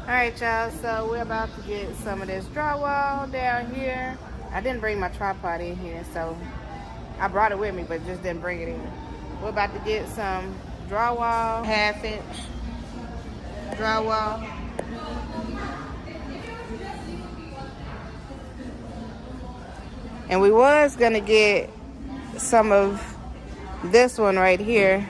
Alright, y'all, so we're about to get some of this drywall down here. I didn't bring my tripod in here, so I brought it with me, but just didn't bring it in. We're about to get some drywall, 1/2 inch drywall. And we was gonna get some of this one right here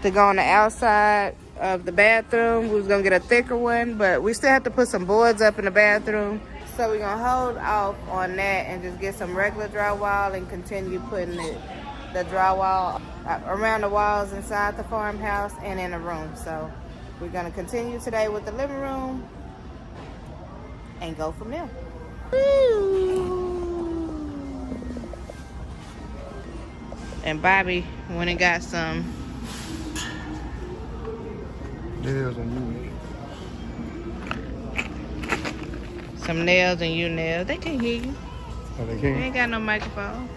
to go on the outside of the bathroom. We was gonna get a thicker one, but we still have to put some boards up in the bathroom. So we're gonna hold off on that and just get some regular drywall and continue putting the drywall around the walls inside the farmhouse and in the room. So we're gonna continue today with the living room and go from there. And Bobby went and got some nails and U-nails. some nails and U-nails. They can hear you. Oh, they They can't? ain't got no microphone.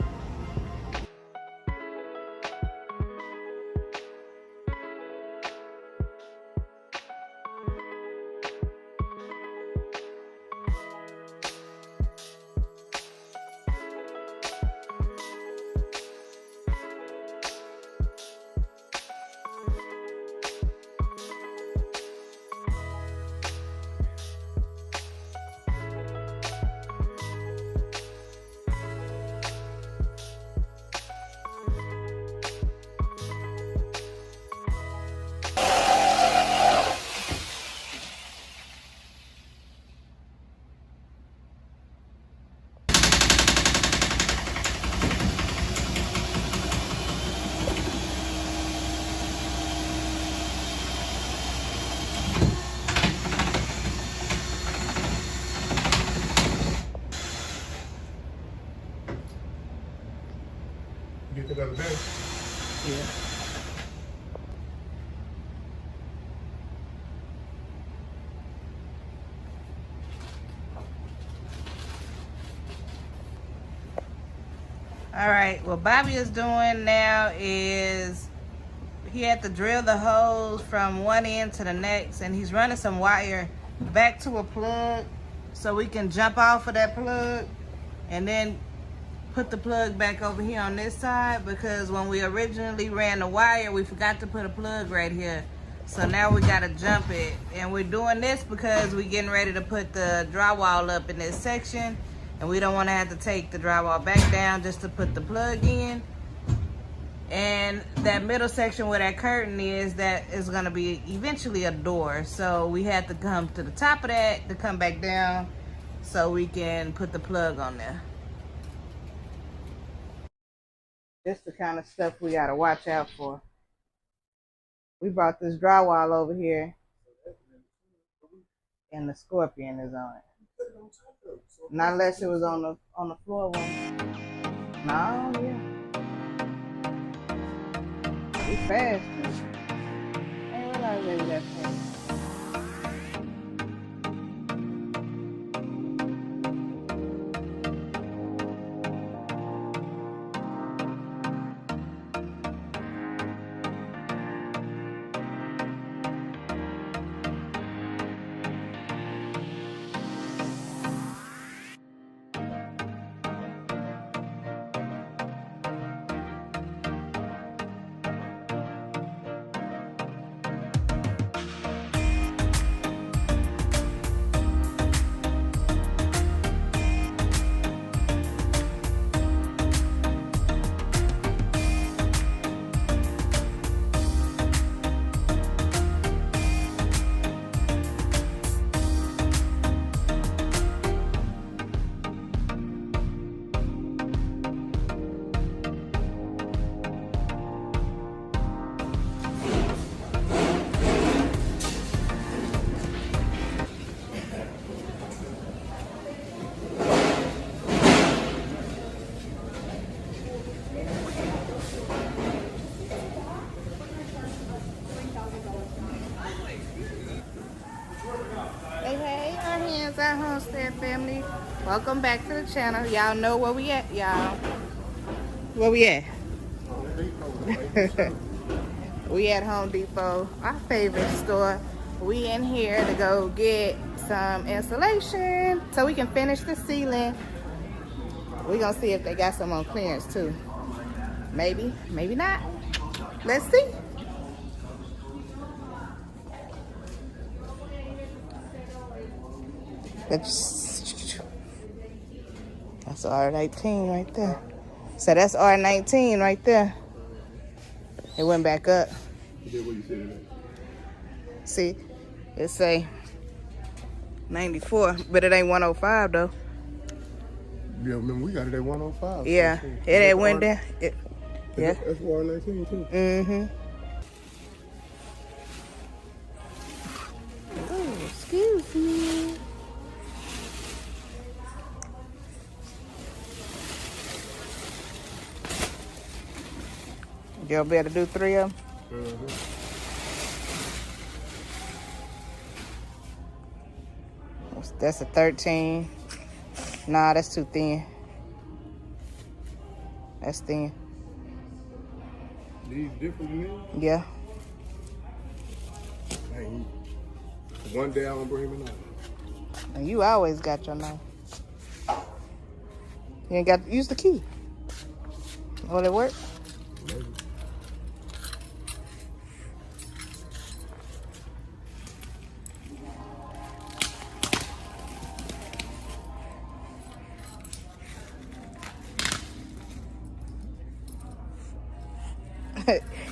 You get that other day? Yeah. All right, what Bobby is doing now is he had to drill the hose from one end to the next, and he's running some wire back to a plug so we can jump off of that plug and then put the plug back over here on this side, because when we originally ran the wire, we forgot to put a plug right here. So now we gotta jump it. And we're doing this because we're getting ready to put the drywall up in this section, and we don't wanna have to take the drywall back down just to put the plug in. And that middle section where that curtain is, that is gonna be eventually a door. So we had to come to the top of that to come back down so we can put the plug on there. This the kind of stuff we gotta watch out for. We brought this drywall over here, and the scorpion is on it. Not unless it was on the floor one. No, yeah. We fast. I ain't realize they was that fast. Hey, our Hands Our Homestead family. Welcome back to the channel. Y'all know where we at, y'all. Where we at? We at Home Depot, our favorite store. We in here to go get some insulation so we can finish the ceiling. We gonna see if they got some on clearance too. Maybe, maybe not. Let's see. That's R19 right there. So that's R19 right there. It went back up. You did what you said today. See, it say 94, but it ain't 105 though. Yeah, remember we got it at 105. Yeah, it went down. Yeah. That's R19 too. Mm-hmm. Oh, excuse me. Y'all better do 3 of them? Mm-hmm. That's a 13. Nah, that's too thin. That's thin. These different than these? Yeah. Hey, one day I don't bring him out. And you always got your knife. You ain't got to use the key. Will it work? Maybe.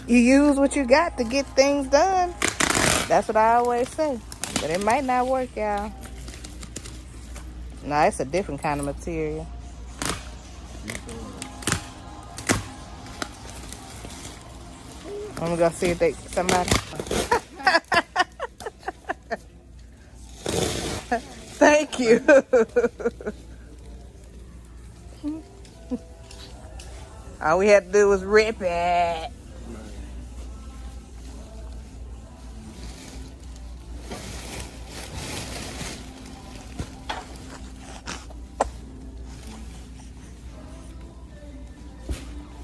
You use what you got to get things done. That's what I always say. But it might not work, y'all. No, it's a different kind of material. I'm gonna see if somebody. Thank you. All we had to do was rip it.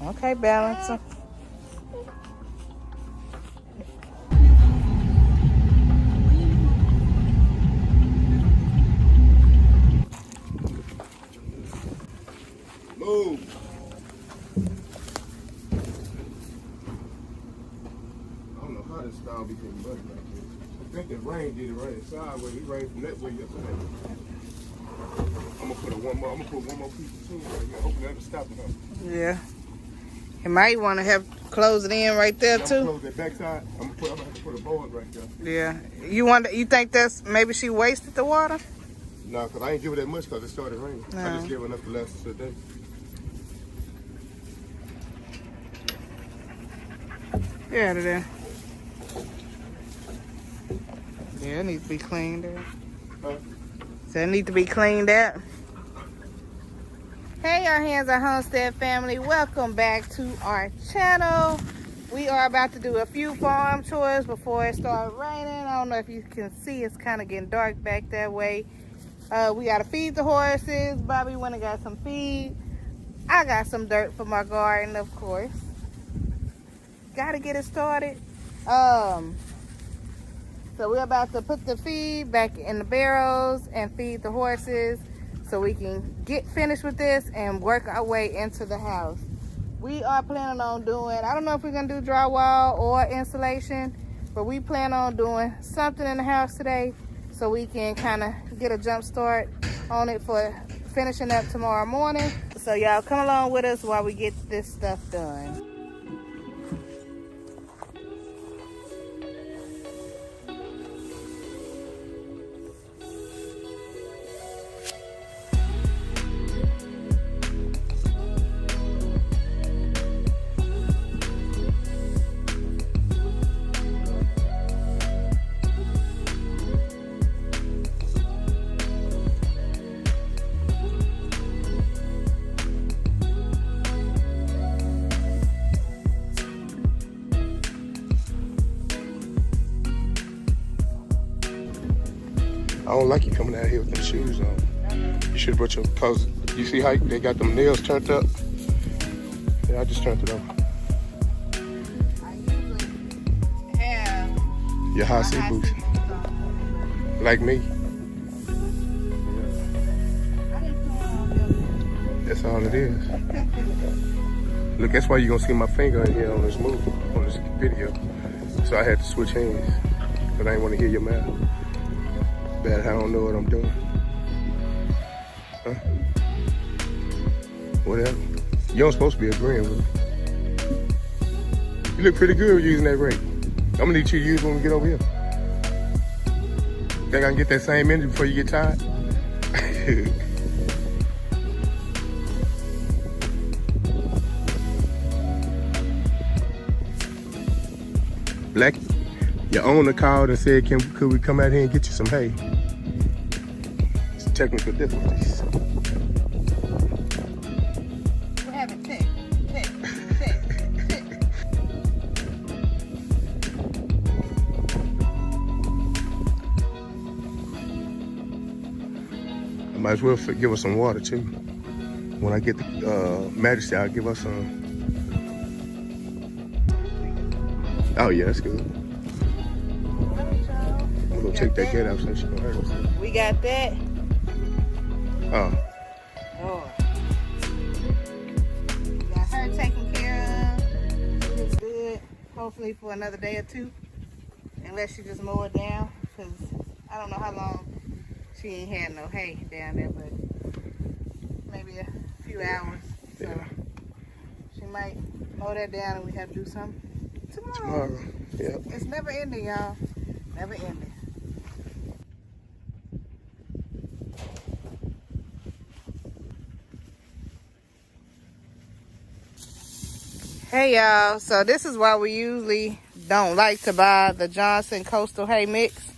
Okay, balancer. Move. I don't know how this style became muddy like this. I think the rain did it right sideways. It rained from that way yesterday. I'm gonna put one more piece of tin right here. Hopefully that'll stop it up. Yeah. You might want to have close it in right there I'm too. gonna close that backside. I'm gonna have to put a board right there. Yeah. You think that's maybe she wasted the water? No, because I ain't give her that much because it started raining. I No. just gave her enough to last us a day. Yeah, out of there. Yeah, it needs to be cleaned out. Huh? So it needs to be cleaned out. Hey, our Hands Our Homestead family. Welcome back to our channel. We are about to do a few farm chores before it starts raining. I don't know if you can see, it's kind of getting dark back that way. We got to feed the horses. Bobby went and got some feed. I got some dirt for my garden, of course. Got to get it started. So we're about to put the feed back in the barrels and feed the horses so we can get finished with this and work our way into the house. We are planning on doing, I don't know if we're going to do drywall or insulation, but we plan on doing something in the house today so we can kind of get a jump start on it for finishing up tomorrow morning. So y'all come along with us while we get this stuff done. I don't like you coming out here with them shoes on. You should have brought your, cause you see how they got them nails turned up? Yeah, I just turned it off. Your high C boots. Like me. That's all it is. Look, that's why you're gonna see my finger in here on this movie, on this video. So I had to switch hands, but I didn't want to hear your mouth. Bad, I don't know what I'm doing. Huh? Whatever. You don't supposed to be agreeing with me. You look pretty good using that rake. I'm gonna need you to use it when we get over here. Think I can get that same energy before you get tired? Black, your owner called and said, could we come out here and get you some hay? It's technical difficulties. We're having tick. I might as well give us some water too. When I get the majesty, I'll give us some. Oh yeah, that's good. We're gonna take that gate out so she gonna hurt us. We got that. Oh. Oh. We got her taken care of. She looks good. Hopefully for another day or two. Unless she just mow it down. Because I don't know how long she ain't had no hay down there, but maybe a few hours. So Yeah. she might mow that down and we have to do something tomorrow. Yeah. It's never ending, y'all. Never ending. Hey y'all, so this is why we usually don't like to buy the Johnson Coastal Hay Mix,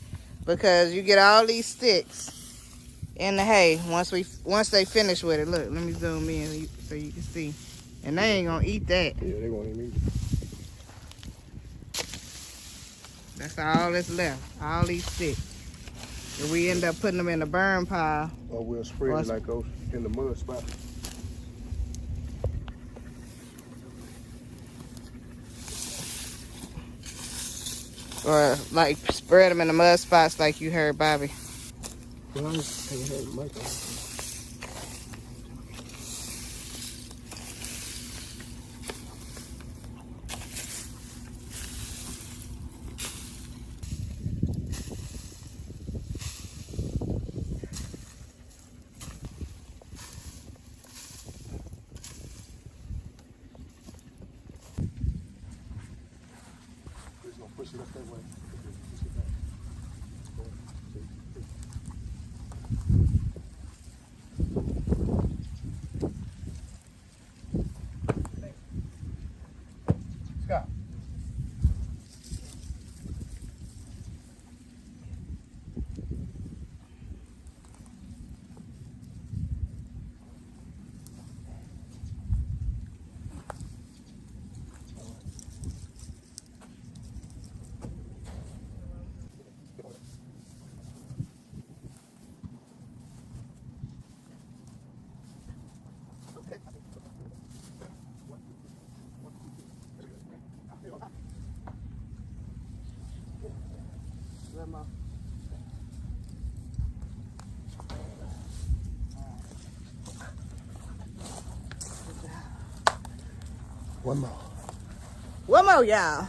because you get all these sticks in the hay once they finish with it. Look, let me zoom in so you can see. And they ain't gonna eat that. Yeah, they won't even eat it. That's all that's left, all these sticks. And we end up putting them in the burn pile. Or we'll spread it like those in the mud spot. Or like spread them in the mud spots like you heard Bobby. Well, I just can't have the mic on. Push it up that way. Push it back. Scott. One more. One more, y'all.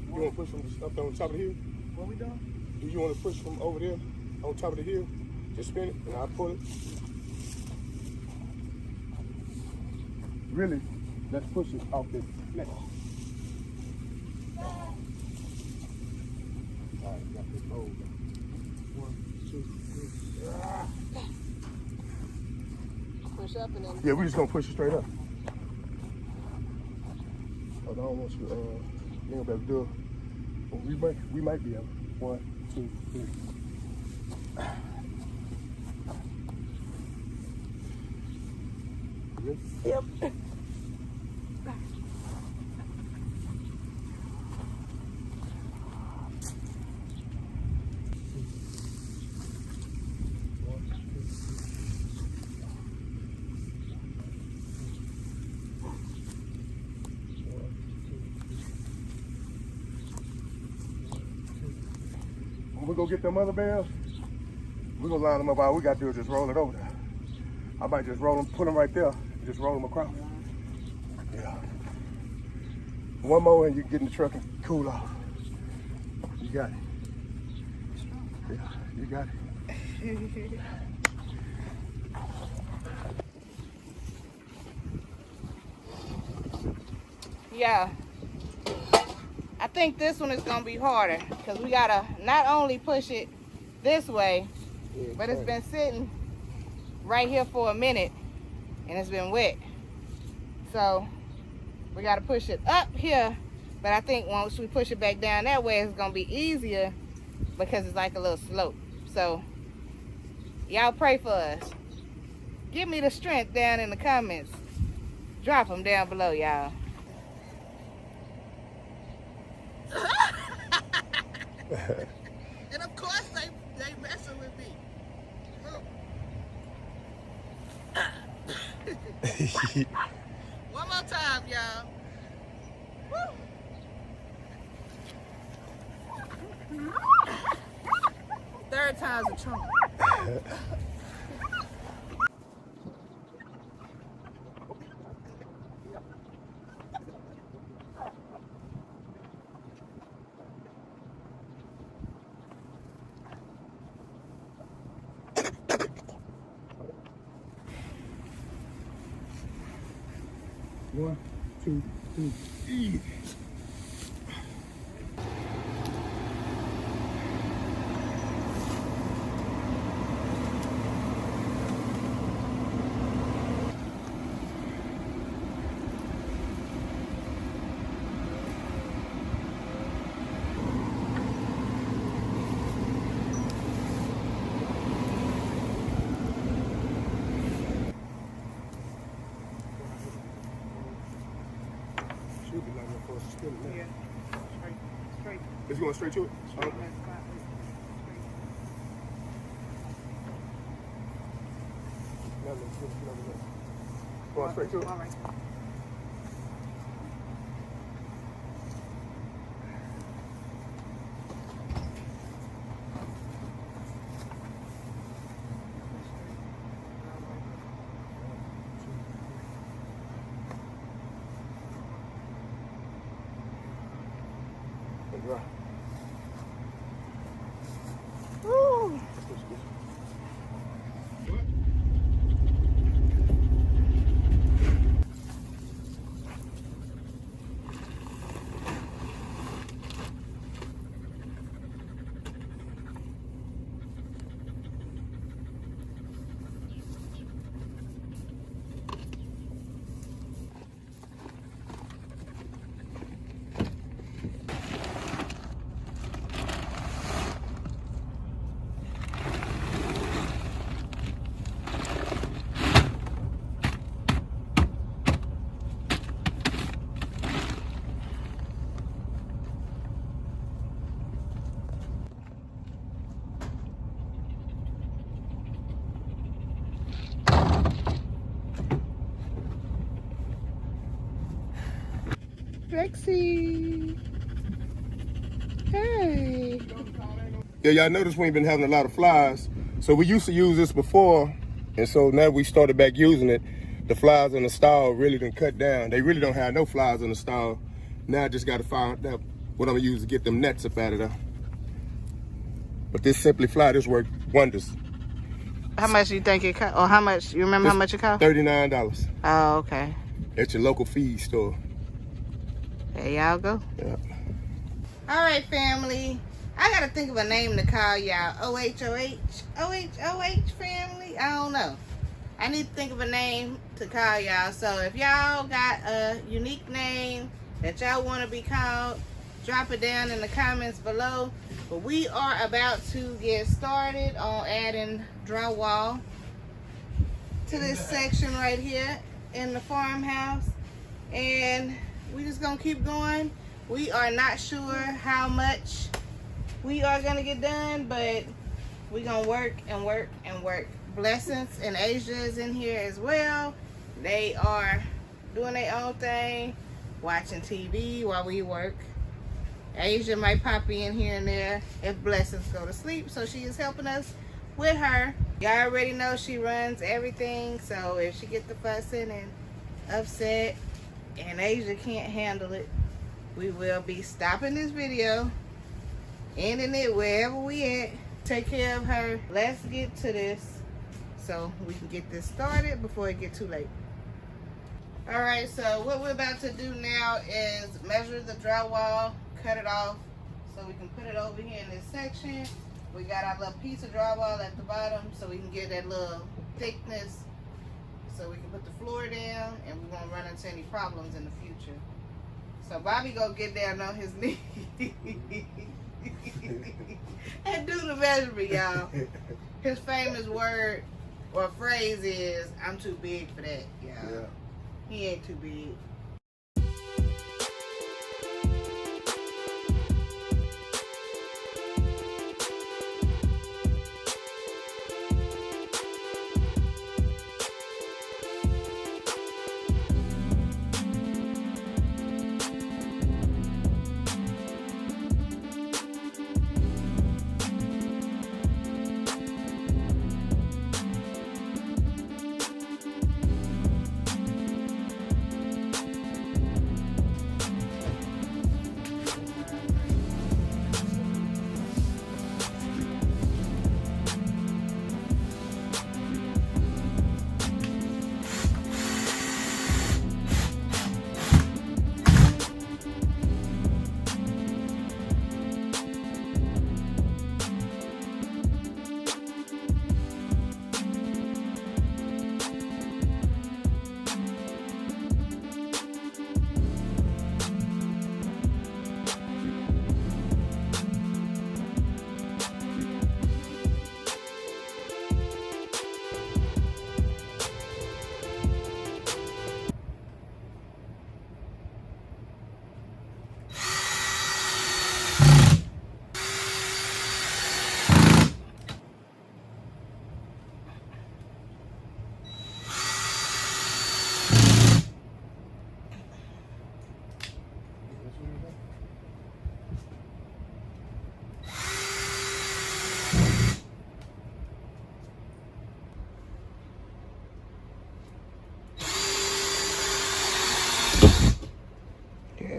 You want to push from up on top of the hill? What we doing? Do you want to push from over there on top of the hill? Just spin it and I'll pull it. Really, let's push it off this neck. Alright, got this hole. 1, 2, 3. Push up and then. Yeah, we're just gonna push it straight up. Oh, I don't want you you ain't gonna be able to do it. Well, we might be able. 1, 2, 3. Yep. When we go get them other bales, we're gonna line them up. All we gotta do is just roll it over there. I might just roll them, put them right there, and just roll them across. Yeah. One more and you can get in the truck and cool off. You got it. Yeah, you got it. Yeah. I think this one is gonna be harder because we gotta not only push it this way, but it's been sitting right here for a minute and it's been wet. So we gotta push it up here, but I think once we push it back down that way, it's gonna be easier because it's like a little slope. So y'all pray for us. Give me the strength down in the comments. Drop them down below, y'all. And of course they messing with me. One more time, y'all. Third time's a charm. One, two, three. Easy. Yeah. Straight. It's going straight to it? Straight. Going straight to it? All right. Right. Woo. Lexi. Hey. Yeah, y'all notice we've been having a lot of flies. So we used to use this before, and so now we started back using it. The flies in the stall really done cut down. They really don't have no flies in the stall. Now I just got to find out what I'm gonna use to get them nets up out of there. But this Simply Fly, this worked wonders. How much do you think it cost? Or how much? You remember how much it cost? $39. Oh, okay. At your local feed store. There y'all go. Yeah. All right, family. I gotta think of a name to call y'all. OHOH? OHOH family? I don't know. I need to think of a name to call y'all. So if y'all got a unique name that y'all want to be called, drop it down in the comments below. But we are about to get started on adding drywall to this section right here. in the farmhouse, and we just gonna keep going. We are not sure how much we are gonna get done, but we gonna work and work and work. Blessings and Asia is in here as well. They are doing their own thing, watching TV while we work. Asia might pop in here and there if Blessings go to sleep, so she is helping us with her. Y'all already know she runs everything, so if she get the fussing and upset and Asia can't handle it, we will be stopping this video, ending it wherever we at. Take care of her. Let's get to this so we can get this started before it get too late. All right, so what we're about to do now is measure the drywall, cut it off so we can put it over here in this section. We got our little piece of drywall at the bottom so we can get that little thickness so we can put the floor down and we won't run into any problems in the future. So Bobby go get down on his knee and do the measurement, y'all. His famous word or phrase is, "I'm too big for that," y'all. Yeah. He ain't too big.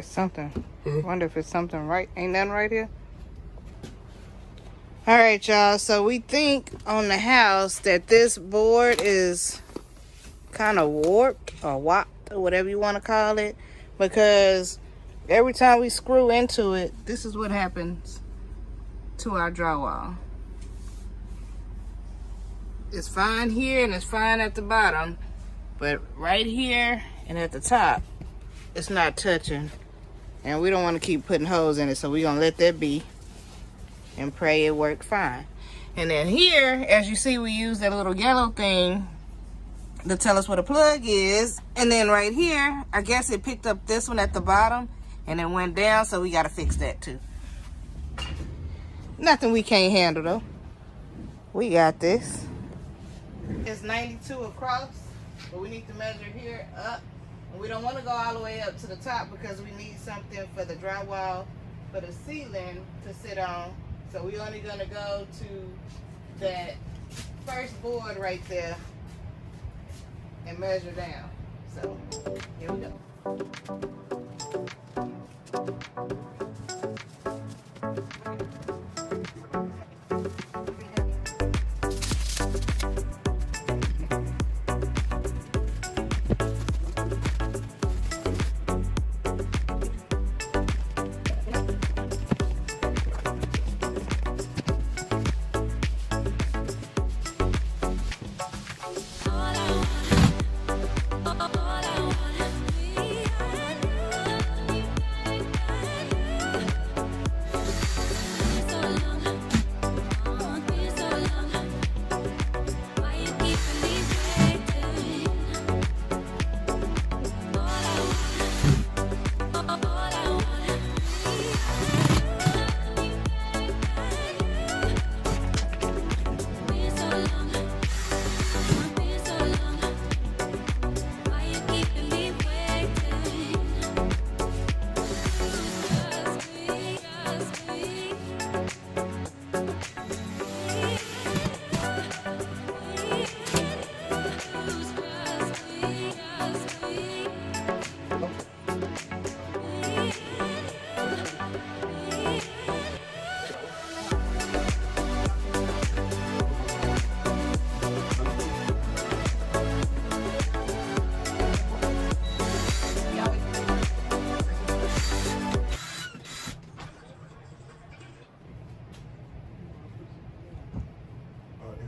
Something. Wonder if it's something right. Ain't nothing right here. All right, y'all. So we think on the house that this board is kind of warped or whopped or whatever you want to call it, because every time we screw into it, this is what happens to our drywall. It's fine here and it's fine at the bottom, but right here and at the top, it's not touching. And we don't want to keep putting holes in it, so we're going to let that be and pray it work fine. And then here, as you see, we use that little yellow thing to tell us what a plug is. And then right here, I guess it picked up this one at the bottom and it went down, so we got to fix that too. Nothing we can't handle though. We got this. It's 92 across, but we need to measure here up. We don't want to go all the way up to the top because we need something for the drywall for the ceiling to sit on. So we're only going to go to that first board right there and measure down. So here we go.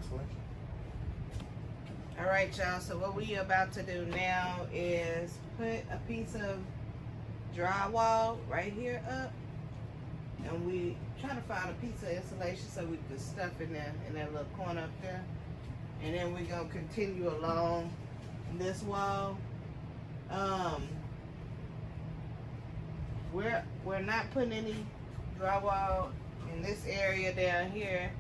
insulation. All right, y'all. So what we about to do now is put a piece of drywall right here up, and we trying to find a piece of insulation so we can stuff in there in that little corner up there, and then we're gonna continue along this wall. We're not putting any drywall in this area down here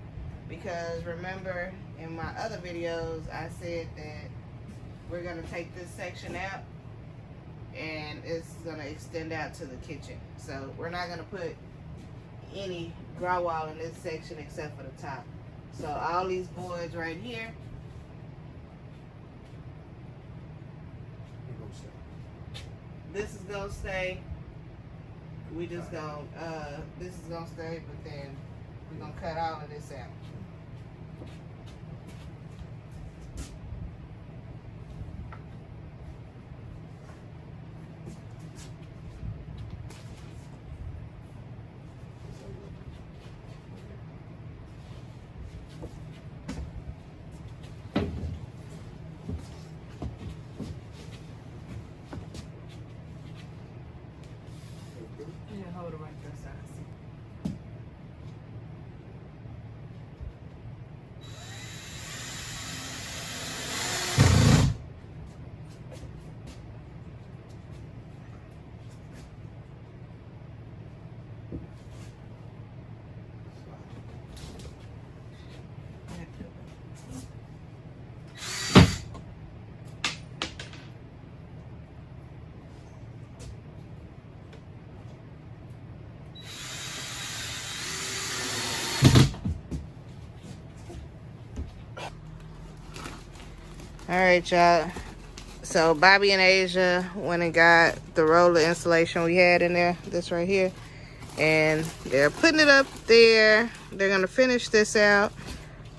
because remember in my other videos I said that we're gonna take this section out and it's gonna extend out to the kitchen. So we're not gonna put any drywall in this section except for the top. So all these boards right here, this is gonna stay. We just gonna this is gonna stay, but then we're gonna cut all of this out. Hold it right there, side. All right, y'all. So Bobby and Asia went and got the roll of insulation we had in there, this right here, and they're putting it up there. They're gonna finish this out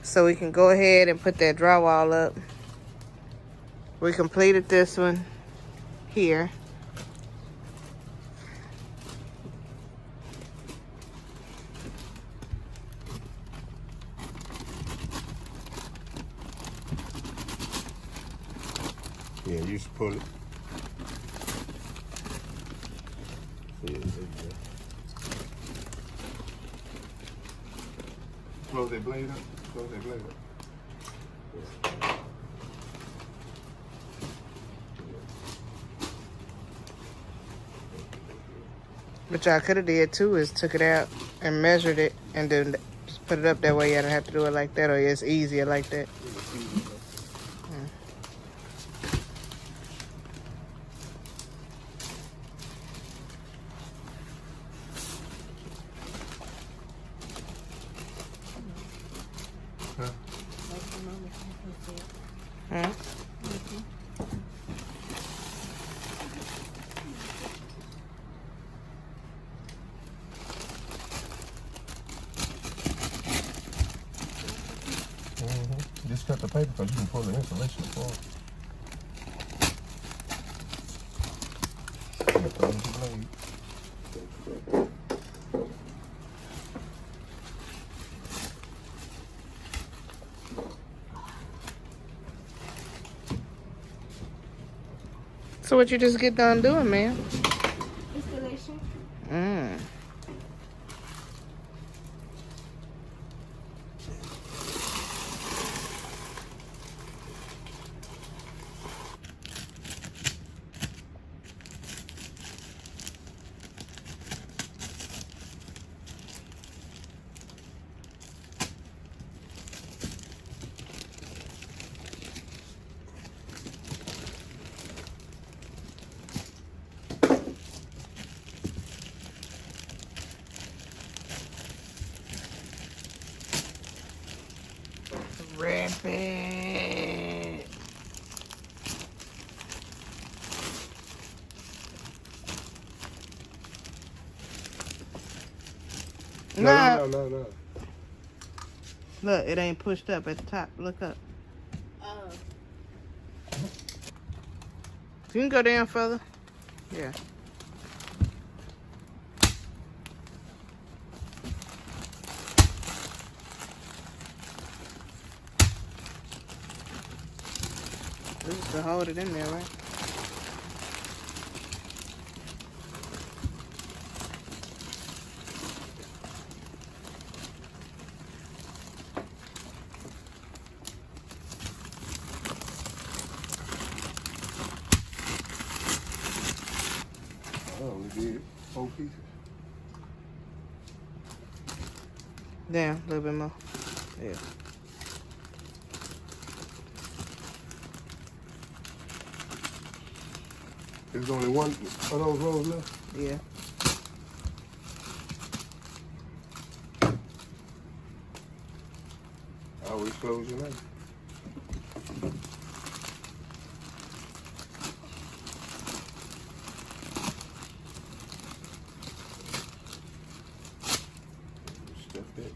so we can go ahead and put that drywall up. We completed this one here. Yeah, you just pull it. Yeah, there you go. Close that blade up. Close that blade up. What y'all could have did too is took it out and measured it and then just put it up that way. You don't have to do it like that, or it's easier like that. Huh? Just cut the paper because you can pull the insulation apart. Close the blade. So what you just get done doing, man? Installation. Wrap it. No. Look, it ain't pushed up at the top. Look up. Oh. You can go down further. Yeah. This is to hold it in there, right? I only did 4 pieces. Down a little bit more. Yeah. There's only one of those rolls left. Yeah. Always close your knife. Stuff that.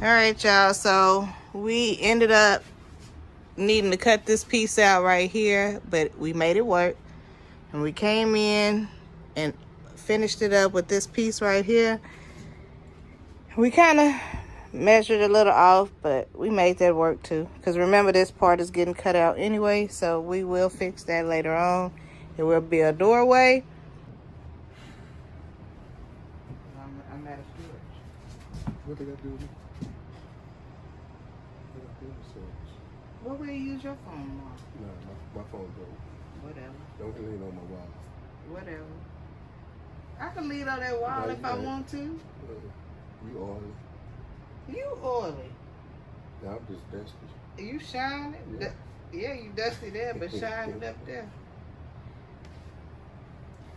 Alright, y'all, so we ended up needing to cut this piece out right here, but we made it work. And we came in and finished it up with this piece right here. We kind of measured a little off, but we made that work too. Because remember, this part is getting cut out anyway, so we will fix that later on. It will be a doorway. I'm at a storage. What they got to do with me? What will you use your phone on? Nah, my phone's broke. Whatever. Don't lean on my wall. Whatever. I can lean on that wall if I want to. You oily. You oily. Yeah, I'm just dusty. You shining? Yeah. Yeah, you dusty there, but shining up there.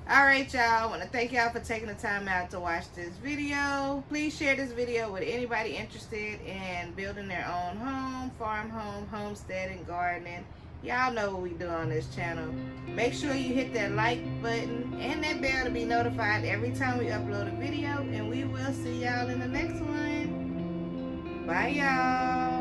Alright, y'all. I want to thank y'all for taking the time out to watch this video. Please share this video with anybody interested in building their own home, farm home, homestead, and gardening. Y'all know what we do on this channel. Make sure you hit that like button and that bell to be notified every time we upload a video. And we will see y'all in the next one. Bye, y'all.